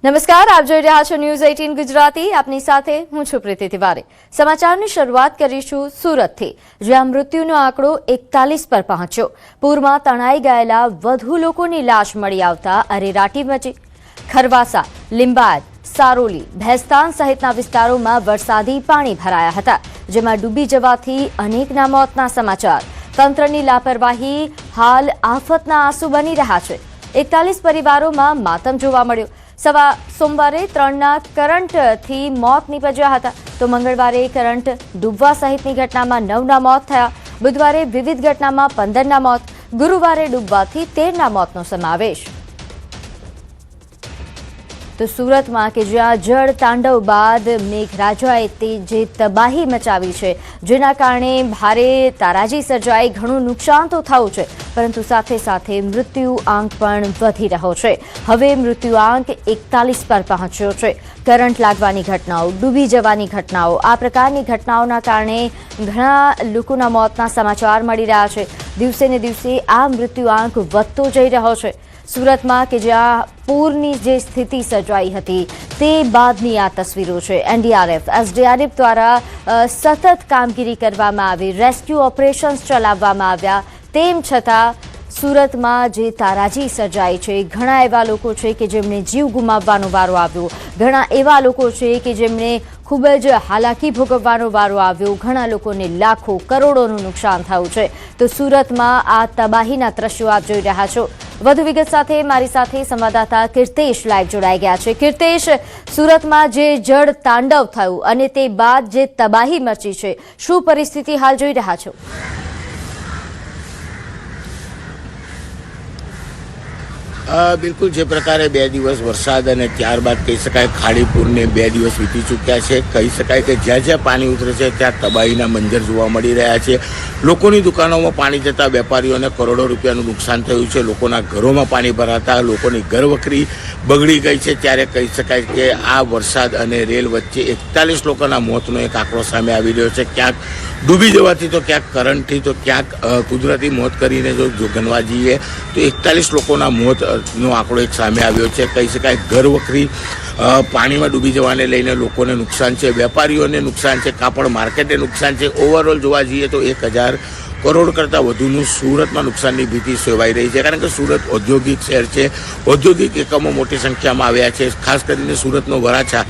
નમસ્કાર, આપ જોઈ રહ્યા છો ન્યૂઝ 18 ગુજરાતી. આપની સાથે હું છું પ્રીતિ તિવારી. સમાચારની શરૂઆત કરીશું સુરતથી, જ્યાં મૃત્યુનો આંકડો 41 પર પહોંચ્યો. પૂરમાં તણાઈ ગયેલા વધુ લોકોની લાશ મળી આવતા અરેરાટી મચી. ખરવાસા, લિંબાયત, સારોલી, ભેસ્તાન સહિતના વિસ્તારોમાં વરસાદી પાણી ભરાયા હતા, જેમાં ડૂબી જવાથી અનેકના મોતના સમાચાર. તંત્રની લાપરવાહી હાલ આફતના આંસુ બની રહ્યા છે. 41 પરિવારોમાં માતમ જોવા મળ્યો. સોમવારે 3ના કરંટથી મોત નીપજ્યા હતા, તો મંગળવારે કરંટ ડૂબવા સહિતની ઘટનામાં 9ના મોત થયા. બુધવારે વિવિધ ઘટનામાં 15ના મોત, ગુરુવારે ડૂબવાથી 13ના મોતનો સમાવેશ. તો સુરતમાં કે જ્યાં જળ તાંડવ બાદ મેઘરાજાએ જે તબાહી મચાવી છે, જેના કારણે ભારે તારાજી સર્જાઈ, ઘણું નુકસાન તો થયું છે, પરંતુ સાથે સાથે મૃત્યુ આંક પણ વધી રહ્યો છે. હવે મૃત્યુ આંક 41 પર પહોંચ્યો છે. કરંટ લાગવાની ઘટનાઓ, ડૂબી જવાની ઘટનાઓ, આ પ્રકારની ઘટનાઓના કારણે ઘણા લોકોના મોતના સમાચાર મળી રહ્યા છે. દિવસે ને દિવસે આ મૃત્યુ આંક વધતો જઈ રહ્યો છે. સુરતમાં કે જ્યાં પૂરની જે સ્થિતિ સર્જાઈ હતી તે બાદની આ તસવીરો છે. એનડીઆરએફ, એસડીઆરએફ દ્વારા સતત કામગીરી કરવામાં આવી, રેસ્ક્યુ ઓપરેશન્સ ચલાવવામાં આવ્યા, તેમ છતાં સુરતમાં જે તારાજી સર્જાઈ છે, ઘણા એવા લોકો છે કે જેમણે જીવ ગુમાવવાનો વારો આવ્યો, ઘણા એવા લોકો છે કે જેમણે ખૂબ જ હાલાકી ભોગવવાનો વારો આવ્યો, ઘણા લોકોને લાખો કરોડોનું નુકસાન થયું છે. તો સુરતમાં આ તબાહીના દ્રશ્યો આપ જોઈ રહ્યા છો. વધુ વિગત સાથે મારી સાથે સંવાદદાતા કીર્તેશ લાઈવ જોડાઈ ગયા છે. કીર્તેશ, સુરતમાં જે જળ તાંડવ થયું અને તે બાદ જે તબાહી મચી છે, શું પરિસ્થિતિ હાલ જોઈ રહ્યા છો? બિલકુલ, જે પ્રકારે 2 દિવસ વરસાદ અને ત્યારબાદ કહી શકાય ખાડીપુરને 2 દિવસ વીતી ચૂક્યા છે, કહી શકાય કે જ્યાં જ્યાં પાણી ઉતરે છે ત્યાં તબાહીના મંજર જોવા મળી રહ્યા છે. લોકોની દુકાનોમાં પાણી જતા વેપારીઓને કરોડો રૂપિયાનું નુકસાન થયું છે. લોકોના ઘરોમાં પાણી ભરાતા લોકોની ઘરવખરી બગડી ગઈ છે. ત્યારે કહી શકાય કે આ વરસાદ અને રેલ વચ્ચે 41 લોકોના મોતનો એક આંકડો સામે આવી રહ્યો છે. ક્યાંક ડૂબી જવાથી, તો ક્યાંક કરંટથી, તો ક્યાંક કુદરતી મોત કરીને જો ગણવા જઈએ તો 41 લોકોના મોતનો આંકડો એક સામે આવ્યો છે. કહી શકાય ઘરવખરી પાણીમાં ડૂબી જવાને લઈને લોકોને નુકસાન છે, વેપારીઓને નુકસાન છે, કાપડ માર્કેટને નુકસાન છે. ઓવરઓલ જોવા જઈએ તો 1000 કરોડ કરતાં વધુનું સુરતમાં નુકસાનની ભીતિ સેવાઈ રહી છે. કારણ કે સુરત ઔદ્યોગિક શહેર છે, ઔદ્યોગિક એકમો મોટી સંખ્યામાં આવ્યા છે. ખાસ કરીને સુરતનો વરાછા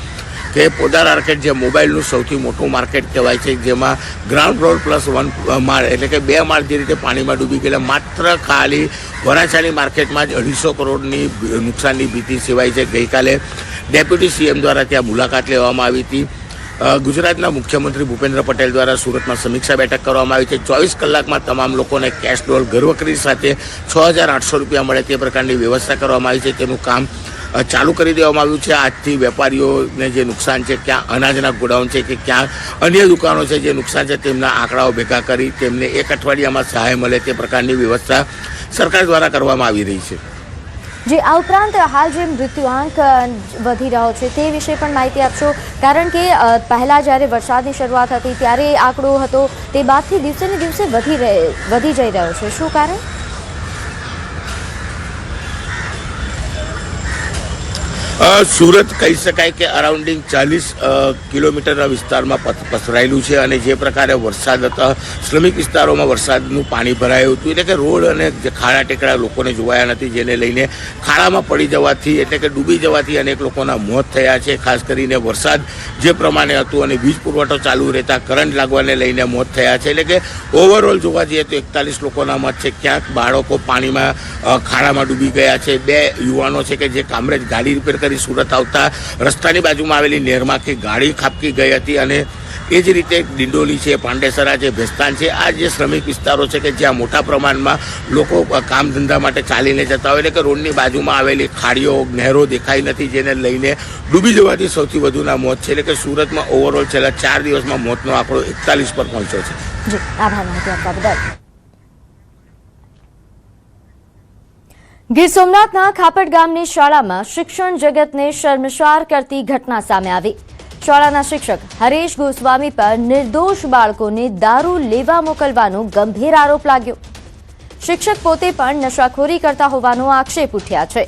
કે પોદાર માર્કેટ, જે મોબાઈલનું સૌથી મોટું માર્કેટ કહેવાય છે, જેમાં ગ્રાઉન્ડ ફ્લોર પ્લસ 1 માળ એટલે કે 2 માળ જે રીતે પાણીમાં ડૂબી ગયેલા, માત્ર ખાલી વરાછાની માર્કેટમાં જ 250 કરોડની નુકસાનની ભીતિ સેવાઈ છે. ગઈકાલે ડેપ્યુટી સીએમ દ્વારા ત્યાં મુલાકાત લેવામાં આવી હતી. ગુજરાતના મુખ્યમંત્રી ભૂપેન્દ્ર પટેલ દ્વારા સુરતમાં સમીક્ષા બેઠક કરવામાં આવી છે. 24 કલાકમાં તમામ લોકોને કેશ ડોલ ઘરવખરી સાથે 6800 રૂપિયા મળે તે પ્રકારની વ્યવસ્થા કરવામાં આવી છે. તેનું કામ ચાલુ કરી દેવામાં આવ્યું છે. આજથી વેપારીઓને જે નુકસાન છે, ક્યાં અનાજના ગોડાઉન છે કે ક્યાં અન્ય દુકાનો છે જે નુકસાન છે, તેમના આંકડાઓ ભેગા કરી તેમને 1 અઠવાડિયામાં સહાય મળે તે પ્રકારની વ્યવસ્થા સરકાર દ્વારા કરવામાં આવી રહી છે. જે આ ઉપરાંત હાલ જે મૃત્યુઆંક વધી રહ્યો છે તે વિશે પણ માહિતી આપશો, કારણ કે પહેલા જ્યારે વરસાદની શરૂઆત હતી ત્યારે આંકડો હતો, તે બાદથી દિવસે ને દિવસે વધી જઈ રહ્યો છે. શું કારણ? સુરત કહી શકાય કે અરાઉન્ડિંગ 40 કિલોમીટરના વિસ્તારમાં પસરાયેલું છે. અને જે પ્રકારે વરસાદ હતા, શ્રમિક વિસ્તારોમાં વરસાદનું પાણી ભરાયું હતું, એટલે કે રોડ અને જે ખાડા ટેકડા લોકોને જોવાયા નથી, જેને લઈને ખાડામાં પડી જવાથી એટલે કે ડૂબી જવાથી અનેક લોકોના મોત થયા છે. ખાસ કરીને વરસાદ જે પ્રમાણે હતું અને વીજ પુરવઠો ચાલુ રહેતા કરંટ લાગવાને લઈને મોત થયા છે. એટલે કે ઓવરઓલ જોવા જઈએ તો 41 લોકોના મોત છે. ક્યાંક બાળકો પાણીમાં ખાડામાં ડૂબી ગયા છે. 2 યુવાનો છે કે જે કામરેજ ગાડી રિપેર કરી સુરત આવતા રસ્તાની બાજુમાં આવેલી નહેરમાંથી ગાડી ખાબકી ગઈ હતી. અને એ જ રીતે ડિંડોલી છે, પાંડેસરા છે, ભેસ્તાન છે, આ જે શ્રમિક વિસ્તારો છે કે જ્યાં મોટા પ્રમાણમાં લોકો કામ ધંધા માટે ચાલીને જતા હોય, એટલે કે રોડની બાજુમાં આવેલી ખાડીઓ, નહેરો દેખાઈ નથી, જેને લઈને ડૂબી જવાથી સૌથી વધુના મોત છે. એટલે કે સુરતમાં ઓવરઓલ છેલ્લા 4 દિવસમાં મોતનો આંકડો 41 પર પહોંચ્યો છે. જી, આભાર માહિતી આપવા બદલ. ગીર સોમનાથના ખાપટ ગામની શાળામાં શિક્ષણ જગતને શર્મસાર કરતી ઘટના સામે આવી. શાળાના શિક્ષક હરેશ ગોસ્વામી પર નિર્દોષ બાળકોને દારૂ લેવા મોકલવાનો ગંભીર આરોપ લાગ્યો. શિક્ષક પોતે પણ નશાખોરી કરતા હોવાનો આક્ષેપ ઉઠ્યા છે.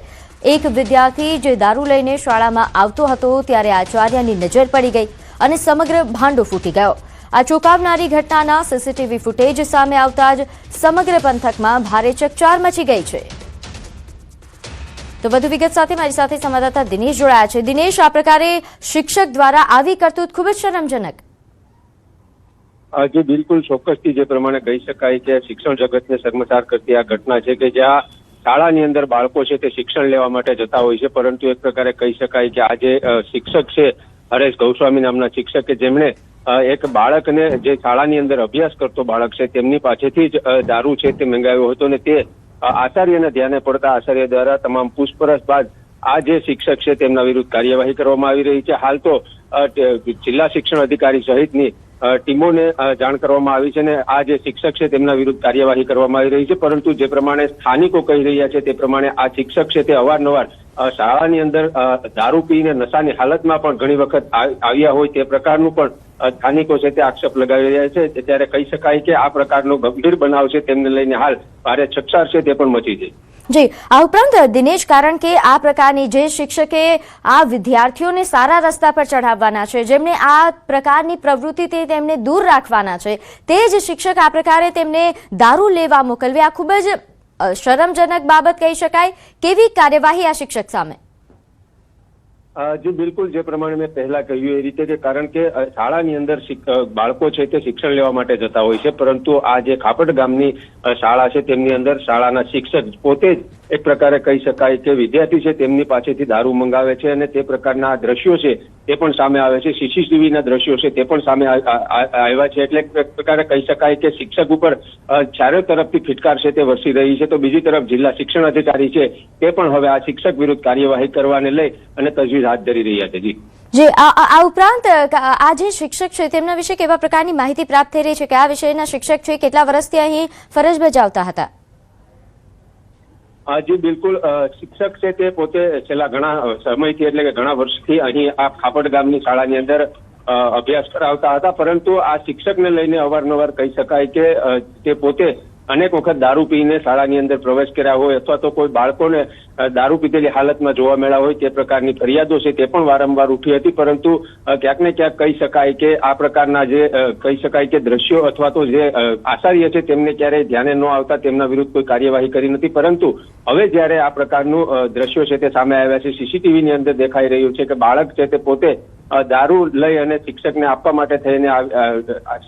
એક વિદ્યાર્થી જે દારૂ લઈને શાળામાં આવતો હતો ત્યારે આચાર્યની નજર પડી ગઈ અને સમગ્ર ભાંડો ફૂટી ગયો. આ ચોંકાવનારી ઘટનાના સીસીટીવી ફૂટેજ સામે આવતા જ સમગ્ર પંથકમાં ભારે ચકચાર મચી ગઈ છે. તો વધુ વિગત સાથે મારી સાથે સંવાદદાતા દિનેશ જોડાયા છે. દિનેશ, આ પ્રકારે શિક્ષક દ્વારા આવી કરતૂત ખૂબ જ શરમજનક. જે બિલકુલ ચોક્કસથી જે પ્રમાણે કહી શકાય કે શિક્ષણ જગતને શર્મસાર કરતી આ ઘટના છે કે જ્યાં શાળાની અંદર બાળકો છે તે શિક્ષણ લેવા માટે જતા હોય છે, પરંતુ એક પ્રકારે કહી શકાય કે આ જે શિક્ષક છે હરેશ ગૌસ્વામી નામના શિક્ષક કે જેમણે એક બાળકને જે શાળાની અંદર અભ્યાસ કરતો બાળક છે તેમની પાસેથી જ દારૂ છે તે મંગાવ્યો હતો અને તે આચાર્યને ધ્યાને પડતા આચાર્ય દ્વારા તમામ પૂછપરછ બાદ આ જે શિક્ષક છે તેમના વિરુદ્ધ કાર્યવાહી કરવામાં આવી રહી છે. હાલ તો જિલ્લા શિક્ષણ અધિકારી સહિતની ટીમોને જાણ કરવામાં આવી છે અને આ જે શિક્ષક છે તેમના વિરુદ્ધ કાર્યવાહી કરવામાં આવી રહી છે, પરંતુ જે પ્રમાણે સ્થાનિકો કહી રહ્યા છે તે પ્રમાણે આ શિક્ષક છે તે અવારનવાર શાળાની અંદર દારૂ પીને નશાની હાલતમાં પણ ઘણી વખત આવ્યા હોય તે પ્રકારનું પણ સ્થાનિકો છે તે આક્ષેપ લગાવી રહ્યા છે. ત્યારે કહી શકાય કે આ પ્રકારનો ગંભીર બનાવ છે તેમને લઈને હાલ ભારે ચકચાર છે તે પણ મચી છે. જી, આ ઉપરાંત દિનેશ, કારણ કે આ પ્રકારની જે શિક્ષકે આ વિદ્યાર્થીઓને સારા રસ્તા પર ચઢાવવાના છે, જેમને આ પ્રકારની પ્રવૃત્તિથી તેમને દૂર રાખવાના છે, તે જ શિક્ષક આ પ્રકારે તેમને દારૂ લેવા મોકલવે, આ ખૂબ જ શરમજનક બાબત કહી શકાય. કેવી કાર્યવાહી આ શિક્ષક સામે? જી બિલકુલ, જે પ્રમાણે મેં પહેલા કહ્યું એ રીતે કે કારણ કે શાળાની અંદર બાળકો છે તે શિક્ષણ લેવા માટે જતા હોય છે, પરંતુ આ જે ખાપટ ગામની શાળા છે તેમની અંદર શાળાના શિક્ષક પોતે જ એક પ્રકારે કહી શકાય કે વિદ્યાર્થી છે તેમની પાસેથી દારૂ મંગાવે છે અને તે પ્રકારના દ્રશ્યો છે તે પણ સામે આવે છે. સીસીટીવીના દ્રશ્યો છે તે પણ સામે આવ્યા છે. એટલે એક પ્રકારે કહી શકાય કે શિક્ષક ઉપર ચારે તરફથી ફિટકાર છે તે વરસી રહી છે. તો બીજી તરફ જિલ્લા શિક્ષણ અધિકારી છે તે પણ હવે આ શિક્ષક વિરુદ્ધ કાર્યવાહી કરવાને લઈ અને તજવીજ હાથ ધરી રહ્યા છે. જી, આ ઉપરાંત આ જે શિક્ષક છે તેમના વિશે કેવા પ્રકારની માહિતી પ્રાપ્ત થઈ રહી છે? કયા વિષયના શિક્ષક છે? કેટલા વર્ષથી અહીં ફરજ બજાવતા હતા? જી બિલકુલ, શિક્ષક છે તે પોતે છેલ્લા ઘણા સમયથી એટલે કે ઘણા વર્ષથી અહીં આ ખાપટ ગામની શાળાની અંદર અભ્યાસ કરાવતા હતા, પરંતુ આ શિક્ષકને લઈને અવારનવાર કહી શકાય કે તે પોતે અનેક વખત દારૂ પીને શાળાની અંદર પ્રવેશ કર્યા હોય અથવા તો કોઈ બાળકોને દારૂ પીધેલી હાલતમાં જોવા મળ્યા હોય તે પ્રકારની ફરિયાદો છે તે પણ વારંવાર ઉઠી હતી, પરંતુ ક્યાંક ને ક્યાંક કહી શકાય કે આ પ્રકારના જે કહી શકાય કે દ્રશ્યો અથવા તો જે આચાર્ય છે તેમને ક્યારેય ધ્યાને ન આવતા તેમના વિરુદ્ધ કોઈ કાર્યવાહી કરી નથી. પરંતુ હવે જ્યારે આ પ્રકારનું દ્રશ્યો છે તે સામે આવ્યા છે, સીસીટીવીની અંદર દેખાઈ રહ્યું છે કે બાળક છે તે પોતે દારૂ લઈ અને શિક્ષકને આપવા માટે થઈને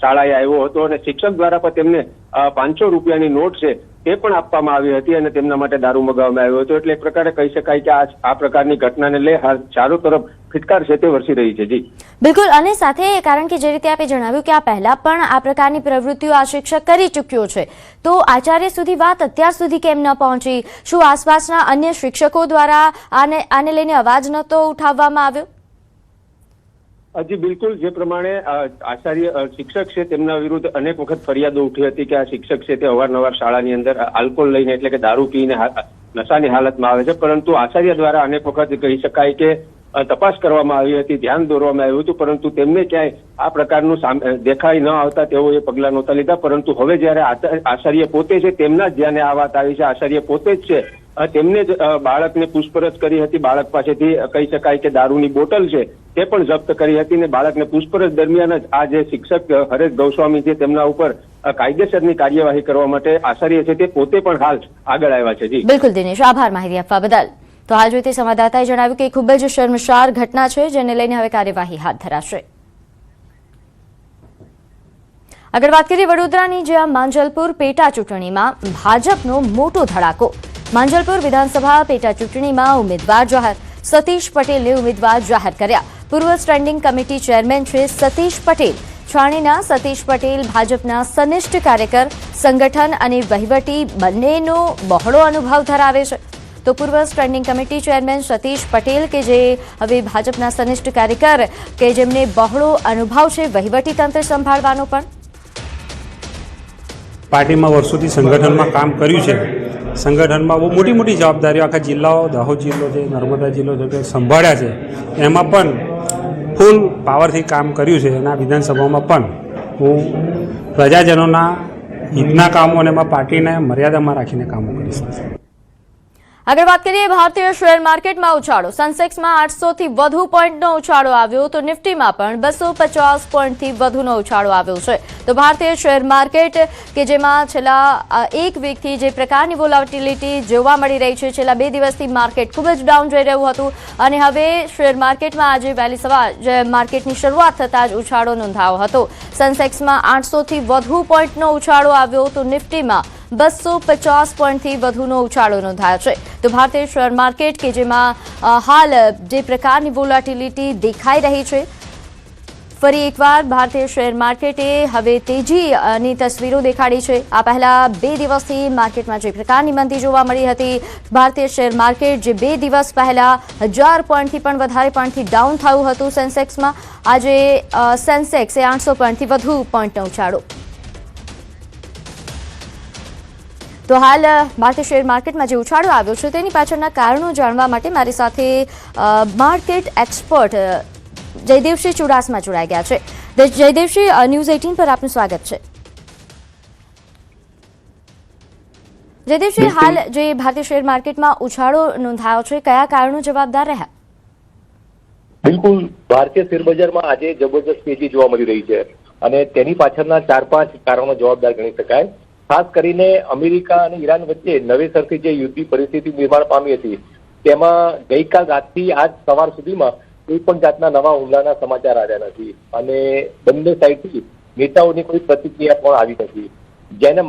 શાળાએ આવ્યો હતો અને શિક્ષક દ્વારા પણ તેમને 500 રૂપિયાની નોટ છે તે પણ આપવામાં આવી હતી અને તેમના માટે દારૂ મગાવવામાં આવ્યો હતો. એટલે એક પ્રકારે કહી શકાય કે આ પ્રકારની ઘટનાને લઈ હાલ ચારો તરફ ફિટકાર છે તે વરસી રહી છે. જી બિલકુલ, અને સાથે કારણ કે જે રીતે આપે જણાવ્યું કે આ પહેલા પણ આ પ્રકારની પ્રવૃત્તિઓ આ શિક્ષક કરી ચૂક્યો છે, તો આચાર્ય સુધી વાત અત્યાર સુધી કેમ ન પહોંચી? શું આસપાસના અન્ય શિક્ષકો દ્વારા આને લઈને અવાજ નહોતો ઉઠાવવામાં આવ્યો? જી બિલકુલ, જે પ્રમાણે આચાર્ય શિક્ષક છે તેમના વિરુદ્ધ અનેક વખત ફરિયાદો ઉઠી હતી કે આ શિક્ષક છે તે અવારનવાર શાળાની અંદર આલ્કોહોલ લઈને એટલે કે દારૂ પીને નશાની હાલતમાં આવે છે, પરંતુ આચાર્ય દ્વારા અનેક વખત કહી શકાય કે તપાસ કરવામાં આવી હતી, ધ્યાન દોરવામાં આવ્યું હતું, પરંતુ તેમને ક્યાંય આ પ્રકારનું દેખાઈ ન આવતા તેઓએ પગલાં નહોતા લીધા. પરંતુ હવે જ્યારે આચાર્ય પોતે છે તેમના જ ધ્યાને આ વાત આવી છે, આચાર્ય પોતે જ છે તેમને જ બાળકને પૂછપરછ કરી હતી, બાળક પાસેથી કહી શકાય કે દારૂની બોટલ છે તે પણ જપ્ત કરી હતી અને બાળકને પૂછપરછ દરમિયાન જ આ જે શિક્ષક હરેશ ગૌસ્વામી છે તેમના ઉપર કાયદેસરની કાર્યવાહી કરવા માટે આચાર્ય છે તે પોતે પણ હાલ આગળ આવ્યા છે. જી બિલકુલ દિનેશ, આભાર માહિતી આપવા બદલ. તો હાલ જોઈતી સંવાદદાતાએ જણાવ્યું કે ખૂબ જ શર્મસાર ઘટના છે જેને લઈને હવે કાર્યવાહી હાથ ધરાશે. આગળ વાત કરીએ વડોદરાની, જ્યાં માંજલપુર પેટા ચૂંટણીમાં ભાજપનો મોટો ધડાકો. માંજલપુર વિધાનસભા પેટા ચૂંટણીમાં ઉમેદવાર જાહેર. સતીશ પટેલે ઉમેદવાર જાહેર કર્યા. પૂર્વ સ્ટેન્ડિંગ કમિટી ચેરમેન છે સતીશ પટેલ. છાણીના સતીશ પટેલ ભાજપના સનિષ્ઠ કાર્યકર, સંગઠન અને વહીવટી બંનેનો બહોળો અનુભવ ધરાવે છે. તો પૂર્વ standing committee chairman Satish Patel કે જે હવે ભાજપના સનિષ્ઠ કાર્યકર કે જેમને બહોળો અનુભવ છે વહીવટી તંત્ર સંભાળવાનો, પણ પાર્ટીમાં વર્ષોથી સંગઠનમાં કામ કર્યું છે, સંગઠનમાં બહુ મોટી મોટી જવાબદારીઓ આખા જિલ્લાઓ, દાહોદ જિલ્લો છે, નર્મદા જિલ્લો છે કે સંભાળ્યા છે, એમાં પણ ફૂલ પાવરથી કામ કર્યું છે. અને આ વિધાનસભામાં પણ હું પ્રજાજનોના હિતના કામો અને એમાં પાર્ટીને મર્યાદામાં રાખીને કામો કરીશ. આગળ વાત કરીએ ભારતીય શેર માર્કેટમાં ઉછાળો સેન્સેક્સમાં 800 થી વધુ પોઈન્ટનો ઉછાળો આવ્યો તો નિફ્ટીમાં પણ 250 પોઈન્ટથી વધુનો ઉછાળો આવ્યો છે તો ભારતીય શેર માર્કેટ કે જેમાં છેલ્લા એક વીકથી જે પ્રકારની વોલેટિલિટી જોવા મળી રહી છે છેલ્લા 2 દિવસથી માર્કેટ ખૂબ જ ડાઉન જઈ રહ્યું હતું અને હવે શેર માર્કેટમાં આજે વહેલી સવારે માર્કેટની શરૂઆત થતાં જ ઉછાળો નોંધાયો હતો સેન્સેક્સમાં 800 થી વધુ પોઈન્ટનો ઉછાળો આવ્યો તો નિફ્ટીમાં 250 પોઈન્ટથી વધુનો ઉછાળો નોંધાયો છે તો ભારતીય શેર માર્કેટ કે જેમાં હાલ જે પ્રકારની વોલેટિલિટી દેખાઈ રહી છે ફરી એકવાર ભારતીય શેર માર્કેટે હવે તેજીની તસવીરો દેખાડી છે આ પહેલા 2 દિવસથી માર્કેટમાં જે પ્રકારની મંદી જોવા મળી હતી ભારતીય શેર માર્કેટ જે 2 દિવસ પહેલા 1000 પોઈન્ટથી પણ વધારે પોઈન્ટથી ડાઉન થયું હતું સેન્સેક્સમાં આજે સેન્સેક્સે 800 પોઈન્ટથી વધુ પોઈન્ટનો ઉછાળો તો હાલ ભારતીય શેર માર્કેટમાં જે ઉછાળો આવ્યો છે તેની પાછળના કારણો જાણવા માટે મારી સાથે માર્કેટ એક્સપર્ટ જયદેવસિંહ ચુડાસમા જોડાઈ ગયા છે જયદેવસિંહ ન્યૂઝ 18 પર આપનું સ્વાગત છે જયદેવસિંહ હાલ જે ભારતીય શેર માર્કેટમાં ઉછાળો નોંધાયો છે કયા કારણો જવાબદાર રહ્યા બિલકુલ ભારતીય શેર બજારમાં આજે જબરજસ્ત તેજી જોવા મળી રહી છે અને તેની પાછળના 4-5 કારણો જવાબદાર ગણી શકાય ખાસ કરીને અમેરિકા અને ઈરાન વચ્ચે નવેસરથી જે યુદ્ધની પરિસ્થિતિ નિર્માણ પામી હતી તેમાં ગઈકાલ રાતથી આજ સવાર સુધીમાં કોઈ પણ જાતના નવા હુમલાના સમાચાર આવ્યા નથી અને બંને સાઈડથી નેતાઓની કોઈ પ્રતિક્રિયા પણ આવી નથી જેને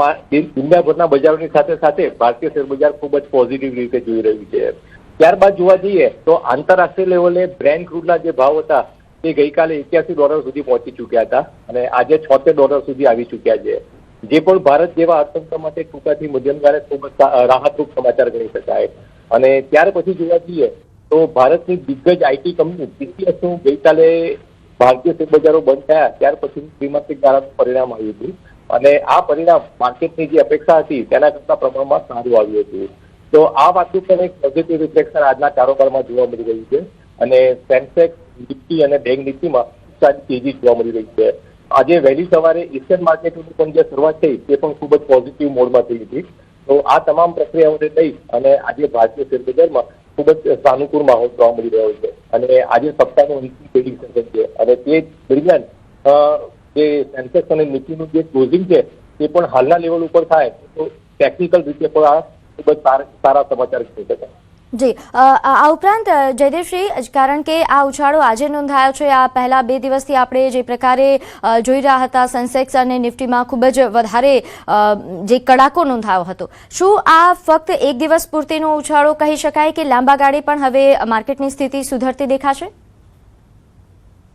દુનિયાભરના બજારોની સાથે સાથે ભારતીય શેર બજાર ખૂબ જ પોઝિટિવ રીતે જોઈ રહ્યું છે ત્યારબાદ જોવા જઈએ તો આંતરરાષ્ટ્રીય લેવલે બ્રેન્ટ ક્રૂડના જે ભાવ હતા તે ગઈકાલે $81 સુધી પહોંચી ચૂક્યા હતા અને આજે $76 સુધી આવી ચૂક્યા છે જે પણ ભારત જેવા અર્થતંત્ર માટે ટૂંકાથી મધ્યમ ગાળે ખૂબ જ રાહતરૂપ સમાચાર ગણી શકાય અને ત્યાર પછી જોવા જઈએ તો ભારતની દિગ્ગજ આઈટી કંપની TCSનું ગઈકાલે ભારતીય શેર બજારો બંધ થયા ત્યાર પછી ત્રિમાસિક ગાળાનું પરિણામ આવ્યું હતું અને આ પરિણામ માર્કેટની જે અપેક્ષા હતી તેના કરતા પ્રમાણમાં સારું આવ્યું હતું તો આ વાતનું પણ એક પોઝિટિવ રિફ્લેક્શન આજના કારોબારમાં જોવા મળી રહ્યું છે અને સેન્સેક્સ નિફ્ટી અને બેંક નિફ્ટીમાં સારી તેજી જોવા મળી રહી છે આજે વહેલી સવારે એશિયન માર્કેટની પણ જે શરૂઆત થઈ તે પણ ખૂબ જ પોઝિટિવ મોડમાં થઈ હતી તો આ તમામ પ્રક્રિયાઓને લઈ અને આજે ભારતીય શેર બજારમાં ખૂબ જ સાનુકૂળ માહોલ જોવા મળી રહ્યો છે અને આજે સપ્તાહનું અંતિમ ટ્રેડિંગ સેશન છે અને તે દરમિયાન જે સેન્સેક્સ અને નિફ્ટીનું જે ક્લોઝિંગ છે તે પણ હાલના લેવલ ઉપર થાય તો ટેકનિકલ રીતે પણ આ ખૂબ જ સારા સમાચાર કહી શકાય જી આ ઉપરાંત જયદેવસિંહ કારણ કે આ ઉછાળો આજે નોંધાયો છે આ પહેલા 2 દિવસથી આપણે જે પ્રકારે જોઈ રહ્યા હતા સેન્સેક્સ અને નિફ્ટીમાં ખૂબ જ વધારે જે કડાકો નોંધાયો હતો શું આ ફક્ત એક દિવસ પૂરતીનો ઉછાળો કહી શકાય કે લાંબા ગાળે પણ હવે માર્કેટની સ્થિતિ સુધરતી દેખાશે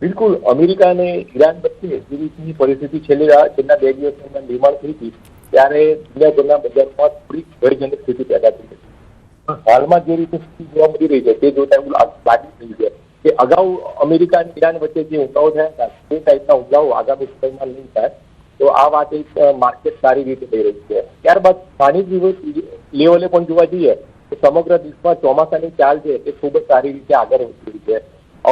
બિલકુલ અમેરિકા અને ઈરાન વચ્ચે જે રીતની પરિસ્થિતિ છેલ્લા 2 દિવસમાં નિર્માણ થઈ હતી ત્યારે દુનિયાભરના બજારમાં થોડી ભયજનક સ્થિતિ પેદા થઈ હતી હાલમાં જે રીતે સ્થિતિ જોવા મળી રહી છે તે જોતા એવું લાગી રહ્યું છે કે અગાઉ અમેરિકા અને ઈરાન વચ્ચે જે હુમલાઓ થયા હતા તે ટાઈપના હુમલાઓ આગામી સમયમાં નહીં થાય તો આ વાત એક માર્કેટ સારી રીતે થઈ રહી છે ત્યારબાદ સ્થાનિક લેવલે પણ જોવા જઈએ તો સમગ્ર દેશમાં ચોમાસાની ચાલ છે તે ખૂબ જ સારી રીતે આગળ વધી રહી છે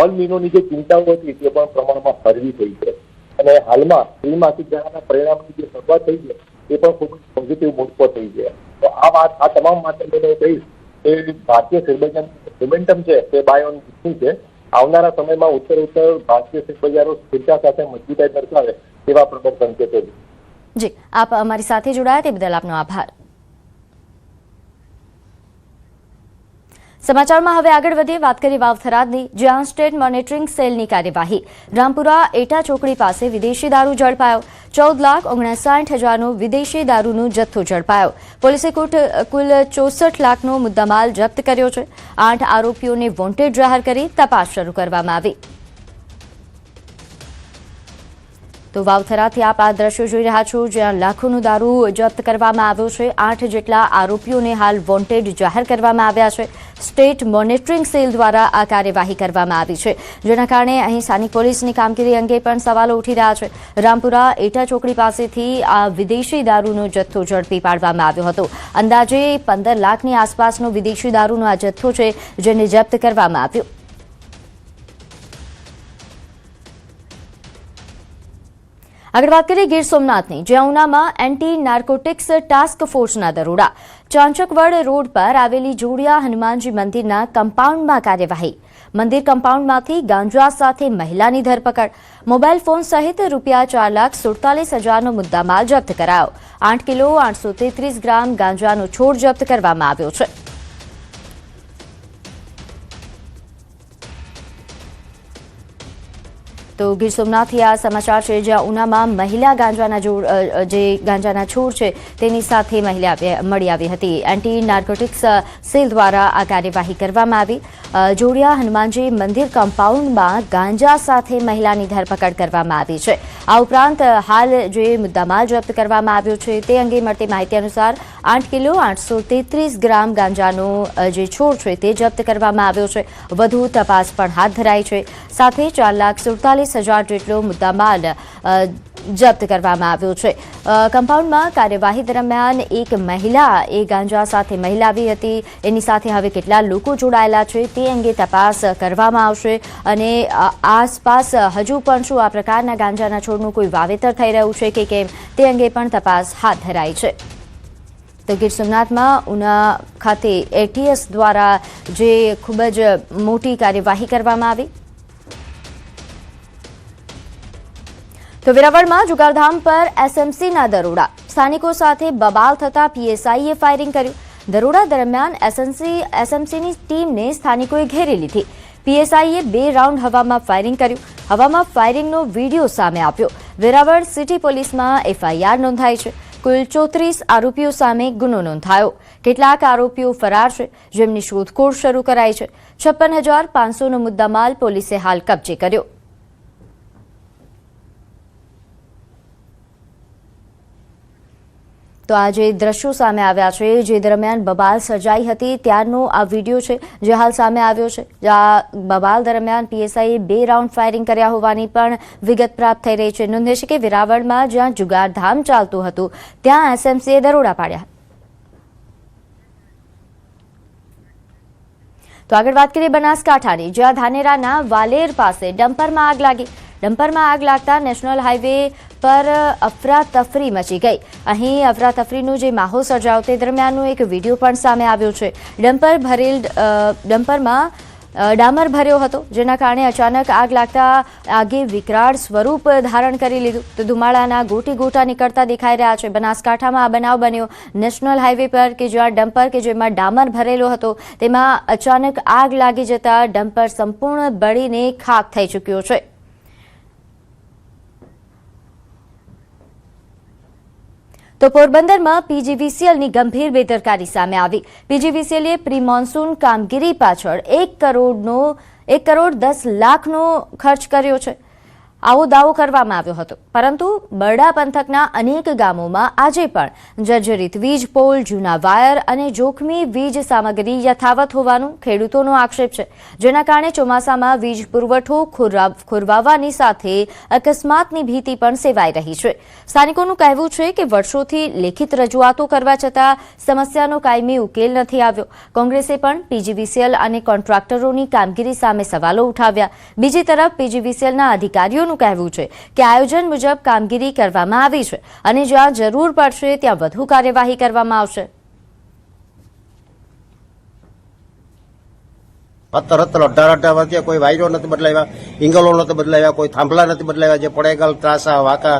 ઓલ નિનોની જે ચિંતાઓ હતી તે પણ પ્રમાણમાં હળવી થઈ છે અને હાલમાં ત્રિમાસિક ગાળાના પરિણામની જે શરૂઆત થઈ છે તે પણ ખૂબ જ પોઝિટિવ મોડ પર થઈ છે તો આ તમામ માટે મેં કહીશ કે ભારતીય શેર બજારનું મોમેન્ટમ છે તે બાય ઓન છે આવનારા સમયમાં ઉત્તર ભારતીય શેર બજારો સ્થિરતા સાથે મજબૂતાઈ દર્શાવે તેવા પ્રબળ સંકેતો છે જી આપ અમારી સાથે જોડાયા તે બદલ આપનો આભાર સમાચારમાં હવે આગળ વધીએ વાત કરીએ વાવથરાદની જ્યાં સ્ટેટ મોનિટરિંગ સેલની કાર્યવાહી રામપુરા એટા ચોકડી પાસે વિદેશી દારૂ ઝડપાયો 14,59,000નો વિદેશી દારૂનો જથ્થો ઝડપાયો પોલીસે કુલ 64 લાખનો મુદ્દામાલ જપ્ત કર્યો છે 8 આરોપીઓને વોન્ટેડ જાહેર કરી તપાસ શરૂ કરવામાં આવી તો વાવથરાથી આપ આ દ્રશ્યો જોઈ રહ્યા છો જ્યાં લાખોનો દારૂ જપ્ત કરવામાં આવ્યો છે 8 જેટલા આરોપીઓને હાલ વોન્ટેડ જાહેર કરવામાં આવ્યા છે સ્ટેટ મોનિટરિંગ સેલ દ્વારા આ કાર્યવાહી કરવામાં આવી છે જેના કારણે અહીં સ્થાનિક પોલીસની કામગીરી અંગે પણ સવાલો ઉઠી રહ્યા છે રામપુરા એટા ચોકડી પાસેથી આ વિદેશી દારૂનો જથ્થો ઝડપી પાડવામાં આવ્યો હતો અંદાજે 15 લાખની આસપાસનો વિદેશી દારૂનો આ જથ્થો છે જેને જપ્ત કરવામાં આવ્યો આગળ વાત કરીએ ગીર સોમનાથની, જ્યાં ઉનામાં એન્ટી નાર્કોટિક્સ ટાસ્ક ફોર્સના દરોડા. ચાંચકવડ રોડ પર આવેલી જોડિયા હનુમાનજી મંદિરના કમ્પાઉન્ડમાં કાર્યવાહી. મંદિર કમ્પાઉન્ડમાંથી ગાંજા સાથે મહિલાની ધરપકડ. મોબાઈલ ફોન સહિત ₹4,47,000નો મુદ્દામાલ જપ્ત કરાયો. 8 કિલો 833 ગ્રામ ગાંજાનો છોડ જપ્ત કરવામાં આવ્યો છે. તો ગીર સોમનાથથી આ સમાચાર છે, જ્યાં ઉનામાં મહિલા ગાંજાના છોડ છે તેની સાથે મહિલા મળી આવી હતી. એન્ટી નાર્કોટિક્સ સેલ દ્વારા આ કાર્યવાહી કરવામાં આવી. જોડિયા હનુમાનજી મંદિર કમ્પાઉન્ડમાં ગાંજા સાથે મહિલાની ધરપકડ કરવામાં આવી છે. આ ઉપરાંત હાલ જે મુદ્દામાલ જપ્ત કરવામાં આવ્યો છે તે અંગે મળતી માહિતી અનુસાર 8 કિલો 833 ગ્રામ ગાંજાનો જે છોડ છે તે જપ્ત કરવામાં આવ્યો છે. વધુ તપાસ પણ હાથ ધરાઈ છે. સાથે 4,47,000 જેટલો મુદ્દામાલ જપ્ત કરવામાં આવ્યો છે. કમ્પાઉન્ડમાં કાર્યવાહી દરમિયાન એક મહિલા એ ગાંજા સાથે મહિલા આવી હતી. એની સાથે હવે કેટલા લોકો જોડાયેલા છે તે અંગે તપાસ કરવામાં આવશે અને આસપાસ હજુ પણ શું આ પ્રકારના ગાંજાના છોડનું કોઈ વાવેતર થઈ રહ્યું છે કે કેમ તે અંગે પણ તપાસ હાથ ધરાઈ છે. તો ગીર સોમનાથમાં ઉના ખાતે એટીએસ દ્વારા જે ખૂબ જ મોટી કાર્યવાહી કરવામાં આવી. તો વેરાવળમાં જુગારધામ પર એસએમસીના દરોડા. સ્થાનિકો સાથે બબાલ થતા પીએસઆઈએ ફાયરિંગ કર્યું. દરોડા દરમિયાન એસએમસીની ટીમને સ્થાનિકોએ ઘેરી લીધી. પીએસઆઈએ 2 રાઉન્ડ હવામાં ફાયરિંગ કર્યું. હવામાં ફાયરિંગનો વિડીયો સામે આવ્યો. વેરાવળ સિટી પોલીસમાં એફઆઈઆર નોંધાઈ છે. કુલ 34 આરોપીઓ સામે ગુનો નોંધાયો. કેટલાક આરોપીઓ ફરાર છે, જેમની શોધખોળ શરૂ કરાઈ છે. 56,500નો મુદ્દામાલ પોલીસે હાલ કબજે કર્યો. તો આ જે દ્રશ્યો સામે આવ્યા છે, જે દરમિયાન બબાલ સર્જાઈ હતી ત્યારનો આ વિડીયો છે જે હાલ સામે આવ્યો છે. આ બબાલ દરમિયાન પીએસઆઈએ 2 રાઉન્ડ ફાયરિંગ કર્યા હોવાની પણ વિગત પ્રાપ્ત થઈ રહી છે. નોંધે છે કે વેરાવળમાં જ્યાં જુગારધામ ચાલતું હતું ત્યાં એસએમસીએ દરોડા પાડ્યા. તો આગળ વાત કરીએ બનાસકાંઠાની, જ્યાં ધાનેરાના વાલેર પાસે ડમ્પરમાં આગ લાગી. ડમ્પરમાં આગ લાગતા નેશનલ હાઈવે પર અફરાતફરી મચી ગઈ. અહીં અફરાતફરીનો જે માહોલ સર્જાયો તે દરમિયાનનો એક વિડીયો પણ સામે આવ્યો છે. ડમ્પરમાં ડામર ભર્યો હતો, જેના કારણે અચાનક આગ લાગતા આગે વિકરાળ સ્વરૂપ ધારણ કરી લીધું. તો ધુમાડાના ગોટી ગોટા નીકળતા દેખાઈ રહ્યા છે. બનાસકાંઠામાં આ બનાવ બન્યો નેશનલ હાઈવે પર કે જ્યાં ડમ્પર કે જેમાં ડામર ભરેલો હતો તેમાં અચાનક આગ લાગી જતા ડમ્પર સંપૂર્ણ બળીને ખાક થઈ ચૂક્યો છે. તો પોરબંદરમાં પીજીવીસીએલની ગંભીર બેદરકારી સામે આવી. પીજીવીસીએલે પ્રી મોન્સૂન કામગીરી પાછળ 1 કરોડ 10 લાખનો ખર્ચ કર્યો છે, આવો દાવો કરવામાં આવ્યો હતો. પરંતુ બરડા પંથકના અનેક ગામોમાં આજે પણ જર્જરિત વીજ પોલ, જૂના વાયર અને જોખમી વીજ સામગ્રી યથાવત હોવાનું ખેડૂતોનો આક્ષેપ છે. જેના કારણે ચોમાસામાં વીજ પુરવઠો ખોરવાવાની સાથે અકસ્માતની ભીતિ પણ સેવાઈ રહી છે. સ્થાનિકોનું કહેવું છે કે વર્ષોથી લેખિત રજૂઆતો કરવા છતાં સમસ્યાનો કાયમી ઉકેલ નથી આવ્યો. કોંગ્રેસે પણ પીજીવીસીએલ અને કોન્ટ્રાક્ટરોની કામગીરી સામે સવાલો ઉઠાવ્યા. બીજી તરફ પીજીવીસીએલના અધિકારીઓનું કહેવું છે કે આયોજન મુજબ કામગીરી કરવામાં આવી છે અને જ્યાં જરૂર પડશે ત્યાં વધુ કાર્યવાહી કરવામાં આવશે. અત્તર 18 વર્ષથી કોઈ વાયરો નથી બદલાવ્યા, ઇંગલો નથી બદલાવ્યા, કોઈ થાંભલા નથી બદલાવ્યા. જે પડેગલ, ત્રાસા, વાંકા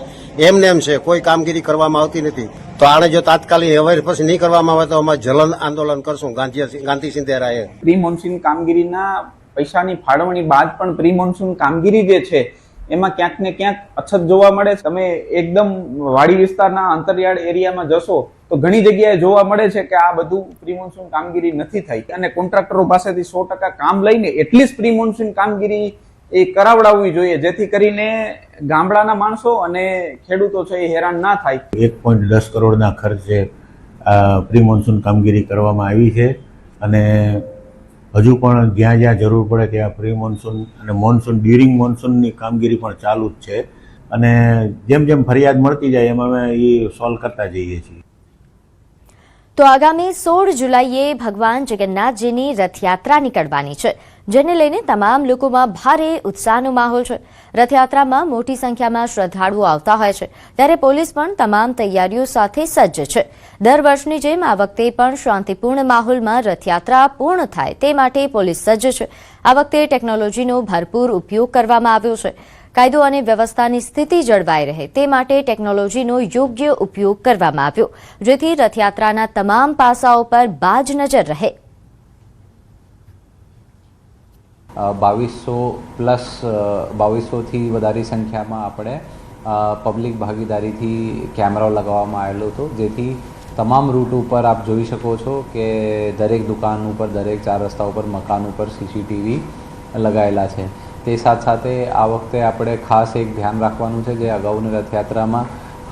એમને એમ છે, કોઈ કામગીરી કરવામાં આવતી નથી. તો આને જો તાત્કાલિક હવે પછી નહીં કરવામાં આવે તો અમે જલન આંદોલન કરશું. ગાંધી સિંધેરાએ પ્રી મોન્સૂન કામગીરીના પૈસાની ફાળવણી બાદ પણ પ્રી મોન્સૂન કામગીરી જે છે એમાં ક્યાંક ને ક્યાંક અછત જોવા મળે. તમે એકદમ વાડી વિસ્તારના અંતરિયાળ એરિયામાં જશો તો ઘણી જગ્યાએ જોવા મળે છે કે આ બધું પ્રી મોન્સૂન કામગીરી નથી થઈ અને કોન્ટ્રાક્ટરો પાસેથી 100% કામ લઈને એટલીસ્ટ પ્રી મોન્સૂન કામગીરી એ કરાવડાવવી જોઈએ, જેથી કરીને ગામડાના માણસો અને ખેડૂતો છે એ હેરાન ના થાય. 1.10 કરોડના ખર્ચે પ્રી મોન્સૂન કામગીરી કરવામાં આવી છે અને હજુ પણ જ્યાં જ્યાં જરૂર પડે ત્યાં પ્રી મોન્સૂન અને મોન્સૂન ડ્યુરિંગ મોન્સૂનની કામગીરી પણ ચાલુ જ છે અને જેમ જેમ ફરિયાદ મળતી જાય એમ અમે એ સોલ્વ કરતા જઈએ છીએ. તો આગામી 16 જુલાઈએ ભગવાન જગન્નાથજીની રથયાત્રા નીકળવાની છે. જેને લઈને તમામ લોકોમાં ભારે ઉત્સાહનો માહોલ છે. રથયાત્રામાં મોટી સંખ્યામાં શ્રદ્ધાળુઓ આવતા હોય છે, ત્યારે પોલીસ પણ તમામ તૈયારીઓ સાથે સજ્જ છે. દર વર્ષની જેમ આ વખતે પણ શાંતિપૂર્ણ માહોલમાં રથયાત્રા પૂર્ણ થાય તે માટે પોલીસ સજ્જ છે. આ વખતે ટેકનોલોજીનો ભરપૂર ઉપયોગ કરવામાં આવ્યો છે. કાયદો અને વ્યવસ્થાની સ્થિતિ જળવાઈ રહે તે માટે ટેકનોલોજીનો યોગ્ય ઉપયોગ કરવામાં આવ્યો, જેથી રથયાત્રાના તમામ પાસાઓ પર બાજ નજર રહે. 2200થી વધારે સંખ્યામાં આપણે પબ્લિક ભાગીદારીથી કેમેરાઓ લગાવવામાં આવેલો હતો, જેથી તમામ રૂટ ઉપર આપ જોઈ શકો છો કે દરેક દુકાન ઉપર, દરેક 4 રસ્તા ઉપર, મકાન ઉપર CCTV લગાવેલા છે. તે સાથે આ વખતે આપણે ખાસ એક ધ્યાન રાખવાનું છે, જે અગાઉની રથયાત્રામાં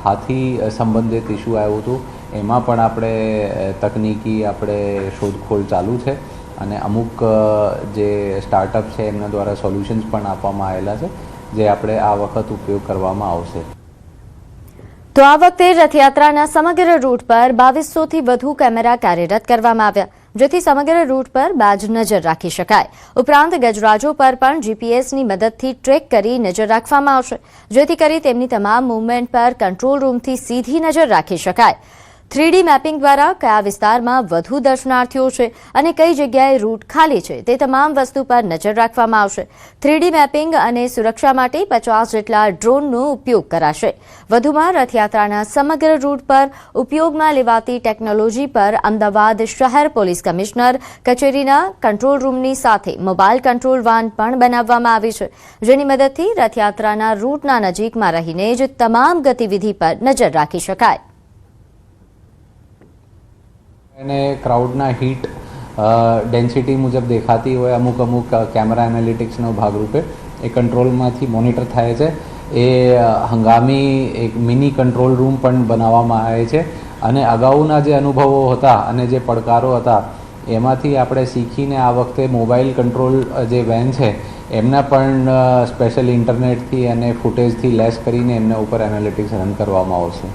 હાથી સંબંધિત ઇસ્યુ આવ્યું હતું, એમાં પણ આપણે તકનીકી શોધખોળ ચાલુ છે અને અમુક જે સ્ટાર્ટઅપ છે એમના દ્વારા સોલ્યુશન્સ પણ આપવામાં આવેલા છે, જે આપણે આ વખત ઉપયોગ કરવામાં આવશે. તો આ વખતે રથયાત્રાના સમગ્ર રૂટ પર 2200થી વધુ કેમેરા કાર્યરત કરવામાં આવ્યા, જેથી સમગ્ર રૂટ પર બાજ નજર રાખી શકાય. ઉપરાંત ગજરાજો પર પણ GPSની મદદથી ટ્રેક કરી નજર રાખવામાં આવશે, જેથી કરી તેમની તમામ મૂવમેન્ટ પર કંટ્રોલ રૂમથી સીધી નજર રાખી શકાય. 3D મેપિંગ દ્વારા કયા વિસ્તારમાં વધુ દર્શનાર્થીઓ છે અને કઈ જગ્યાએ રૂટ ખાલી છે તે તમામ વસ્તુ પર નજર રાખવામાં આવશે. 3D મેપિંગ અને સુરક્ષા માટે 50 જેટલા ડ્રોનનો ઉપયોગ કરાશે. વધુમાં રથયાત્રાના સમગ્ર રૂટ પર ઉપયોગમાં લેવાતી ટેકનોલોજી પર અમદાવાદ શહેર પોલીસ કમિશનર કચેરીના કંટ્રોલ રૂમની સાથે મોબાઈલ કંટ્રોલ વાન પણ બનાવવામાં આવી છે, જેની મદદથી રથયાત્રાના રૂટના નજીકમાં રહીને જ તમામ ગતિવિધિ પર નજર રાખી શકાય. અને ક્રાઉડના હીટ ડેન્સિટી મુજબ દેખાતી હોય અમુક કેમેરા એનાલિટિક્સનો ભાગરૂપે એ કંટ્રોલમાંથી મોનિટર થાય છે. એ હંગામી એક મિની કંટ્રોલ રૂમ પણ બનાવવામાં આવે છે અને અગાઉના જે અનુભવો હતા અને જે પડકારો હતા એમાંથી આપણે શીખીને આ વખતે મોબાઈલ કંટ્રોલ જે વેન છે એમના પણ સ્પેશિયલ ઇન્ટરનેટથી અને ફૂટેજથી લેસ કરીને એમના ઉપર એનાલિટિક્સ રન કરવામાં આવશે.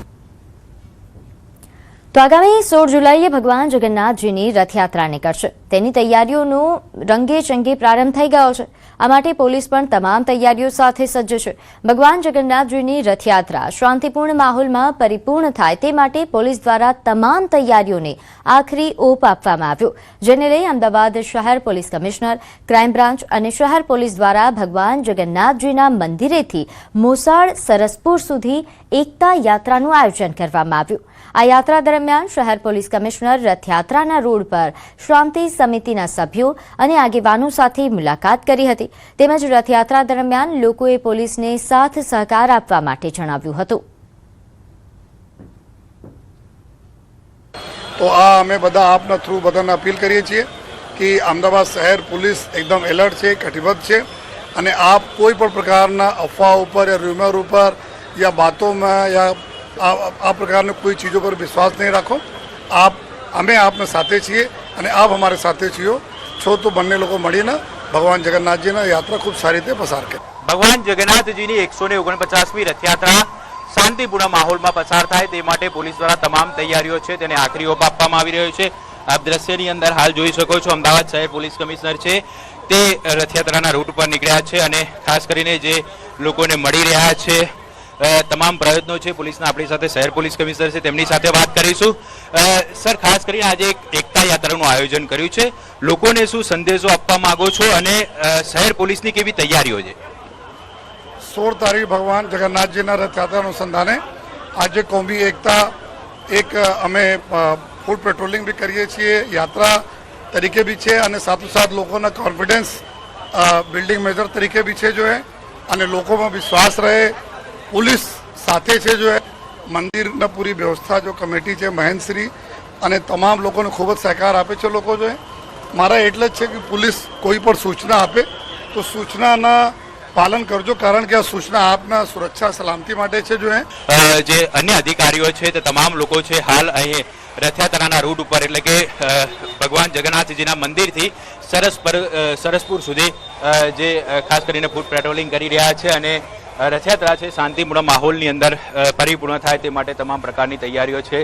તો આગામી 16 જુલાઈએ ભગવાન જગન્નાથજીની રથયાત્રા નીકળશે. તેની તૈયારીઓનો રંગે-ચંગે પ્રારંભ થઈ ગયો છે. આ માટે પોલીસ પણ તમામ તૈયારીઓ સાથે સજ્જ છે. ભગવાન જગન્નાથજીની રથયાત્રા શાંતિપૂર્ણ માહોલમાં પરિપૂર્ણ થાય તે માટે પોલીસ દ્વારા તમામ તૈયારીઓને આખરી ઓપ આપવામાં આવ્યો, જેને લઈ અમદાવાદ શહેર પોલીસ કમિશનર, ક્રાઇમ બ્રાન્ચ અને શહેર પોલીસ દ્વારા ભગવાન જગન્નાથજીના મંદિરેથી મોસાળ સરસપુર સુધી એકતા યાત્રાનું આયોજન કરવામાં આવ્યું. આ યાત્રા દરમિયાન શહેર પોલીસ કમિશનર રથયાત્રાના રોડ પર શાંતિ સમિતિના સભ્યો અને આગેવાનો સાથે મુલાકાત કરી હતી, તેમજ રથયાત્રા દરમિયાન લોકોએ પોલીસને સાથ સહકાર આપવા માટે જણાવ્યું હતું. તો આ અમે બધા આપના થ્રુ બધાને અપીલ કરીએ છીએ કે અમદાવાદ શહેર પોલીસ એકદમ એલર્ટ છે, કટિબદ્ધ છે અને આપ કોઈ પણ પ્રકારના અફવાઓ ઉપર યા રૂમર ઉપર યા બાતોમાં યા આ પ્રકારની કોઈ ચીજો પર વિશ્વાસ નહીં રાખો. અમે આપના સાથે છીએ અને આપ અમારે સાથે છો તો બંને લોકો મળીને ભગવાન જગન્નાથજીના યાત્રા ખૂબ સારી રીતે પસાર કરે. ભગવાન જગન્નાથજીની 149મી રથયાત્રા શાંતિપૂર્ણ માહોલમાં પસાર થાય તે માટે પોલીસ દ્વારા તમામ તૈયારીઓ છે તેને આખરી ઓપ આપવામાં આવી રહ્યો છે. આપ દ્રશ્યની અંદર હાલ જોઈ શકો છો અમદાવાદ શહેર પોલીસ કમિશનર છે તે રથયાત્રાના રૂટ પર નીકળ્યા છે અને ખાસ કરીને જે લોકોને મળી રહ્યા છે તમામ પ્રયત્નો છે પોલીસના. આપણી સાથે શહેર પોલીસ કમિશનર છે, તેમની સાથે વાત કરીશું. સર, ખાસ કરીને આજે એક એકતા યાત્રાનું આયોજન કર્યું છે, લોકોને શું સંદેશો આપવા માંગો છો અને શહેર પોલીસની કેવી તૈયારીઓ છે? 16 તારીખ ભગવાન જગન્નાથજીના રથયાત્રા અનુસંધાને આજે કોમી એકતા એક અમે ફૂડ પેટ્રોલિંગ બી કરીએ છીએ, યાત્રા તરીકે બી છે અને સાથોસાથ લોકોના કોન્ફિડન્સ બિલ્ડિંગ મેજર તરીકે બી છે જો અને લોકોમાં વિશ્વાસ રહે. पुलिस साथे छे जो है मंदिर पूरी व्यवस्था जो कमेटी है महेंद्रश्री અને તમામ લોકોને ખૂબ જ સહકાર આપે છે. લોકો જો મારા એટલે જ છે કે પોલીસ કોઈ પણ સૂચના આપે તો સૂચનાના પાલન કરજો, કારણ કે આ સૂચના આપના સુરક્ષા સલામતી માટે છે. જો જે અન્ય અધિકારીઓ છે તે તમામ લોકો છે હાલ અહીં રથયાત્રાના રૂટ ઉપર એટલે કે ભગવાન જગન્નાથજીના મંદિરથી સરસપુર સુધી જે ખાસ કરીને ફૂડ પેટ્રોલિંગ કરી રહ્યા છે અને રથયાત્રા છે શાંતિપૂર્ણ માહોલની અંદર પરિપૂર્ણ થાય તે માટે તમામ પ્રકારની તૈયારીઓ છે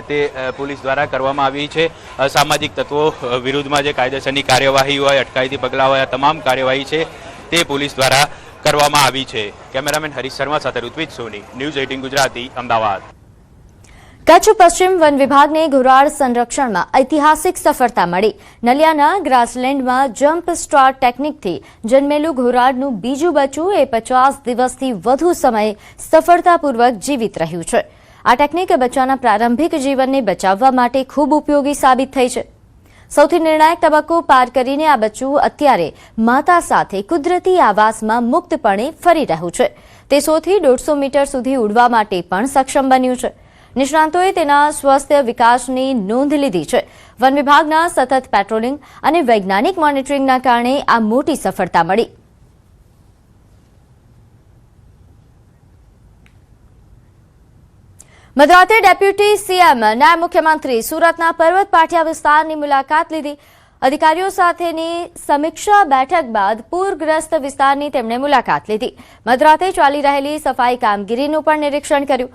તે પોલીસ દ્વારા કરવામાં આવી છે. સામાજિક તત્વો વિરુદ્ધમાં જે કાયદેસરની કાર્યવાહી હોય, અટકાયતી પગલાં હોય, આ તમામ કાર્યવાહી છે તે પોલીસ દ્વારા કરવામાં આવી છે. કેમેરામેન હરીશ શર્મા સાથે ઋત્વિજ સોની, ન્યૂઝ 18 ગુજરાતી, અમદાવાદ. કચ્છ પશ્ચિમ વન વિભાગને ઘોરાડ સંરક્ષણમાં ઐતિહાસિક સફળતા મળી. નલિયાના ગ્રાસલેન્ડમાં જમ્પ સ્ટાર્ટ ટેકનિકથી જન્મેલું ઘોરાડનું બીજું બચ્ચું એ 50 દિવસથી વધુ સમય સફળતાપૂર્વક જીવિત રહ્યું છે. આ ટેકનિક બચ્ચાના પ્રારંભિક જીવનને બચાવવા માટે ખૂબ ઉપયોગી સાબિત થઈ છે. સૌથી નિર્ણાયક તબક્કો પાર કરીને આ બચ્ચું અત્યારે માતા સાથે કુદરતી આવાસમાં મુક્તપણે ફરી રહ્યું છે. તે 100 થી 150 મીટર સુધી ઉડવા માટે પણ સક્ષમ બન્યું છે. નિષ્ણાંતોએ તેના સ્વસ્થ વિકાસની નોંધ લીધી છે. વન વિભાગના સતત પેટ્રોલિંગ અને વૈજ્ઞાનિક મોનિટરિંગના કારણે આ મોટી સફળતા મળી. મધરાતે ડેપ્યુટી સીએમ નાયબ મુખ્યમંત્રી સુરતના પર્વત પાટિયા વિસ્તારની મુલાકાત લીધી. અધિકારીઓ સાથેની સમીક્ષા બેઠક બાદ પૂરગ્રસ્ત વિસ્તારની તેમણે મુલાકાત લીધી. મધરાતે ચાલી રહેલી સફાઈ કામગીરીનું પણ નિરીક્ષણ કર્યું.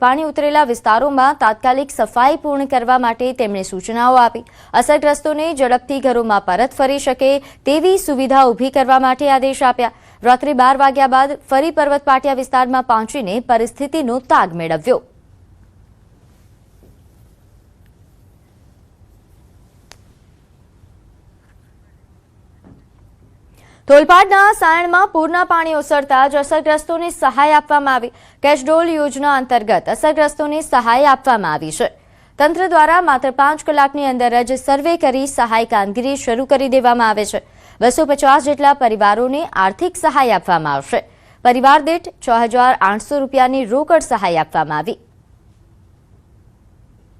પાણી ઉતરેલા વિસ્તારોમાં તાત્કાલિક સફાઈ પૂર્ણ કરવા માટે તેમણે સૂચનાઓ આપી. અસરગ્રસ્તોને ઝડપથી ઘરોમાં પરત ફરી શકે તેવી સુવિધા ઊભી કરવા માટે આદેશ આપ્યા. રાત્રે 12 વાગ્યા બાદ ફરી પર્વત પાટિયા વિસ્તારમાં પહોંચીને પરિસ્થિતિનો તાગ મેળવ્યો. તોલપાડના સાયણમાં પૂરના પાણી ઓસરતા જ અસરગ્રસ્તોને સહાય આપવામાં આવી. કેશડોલ યોજના અંતર્ગત અસરગ્રસ્તોને સહાય આપવામાં આવી છે. તંત્ર દ્વારા માત્ર 5 કલાકની અંદર જ સર્વે કરી સહાય કામગીરી શરૂ કરી દેવામાં આવે છે. 250 જેટલા પરિવારોને આર્થિક સહાય આપવામાં આવશે. પરિવાર દીઠ 6,800 રૂપિયાની રોકડ સહાય આપવામાં આવી.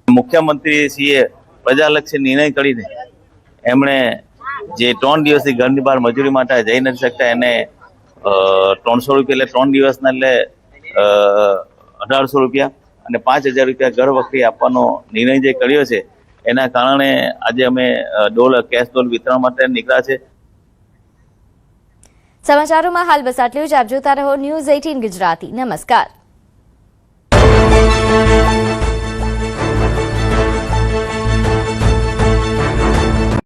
મુખ્યમંત્રીશ્રીએ પ્રજાલક્ષી નિર્ણય કરીને એમણે જે 3 દિવસથી ઘરની બહાર મજૂરી માટે જઈ નથી શકતા એને 300 રૂપિયા એટલે 3 દિવસના એટલે 1,800 રૂપિયા અને 5,000 રૂપિયા ઘર વખતે આપવાનો નિર્ણય જે કર્યો છે એના કારણે આજે અમે કેશ ડોલ વિતરણ માટે નીકળ્યા છે. સમાચારોમાં હાલ બસ આટલું જ. આપ જોતા રહો ન્યૂઝ 18 ગુજરાતી. નમસ્કાર.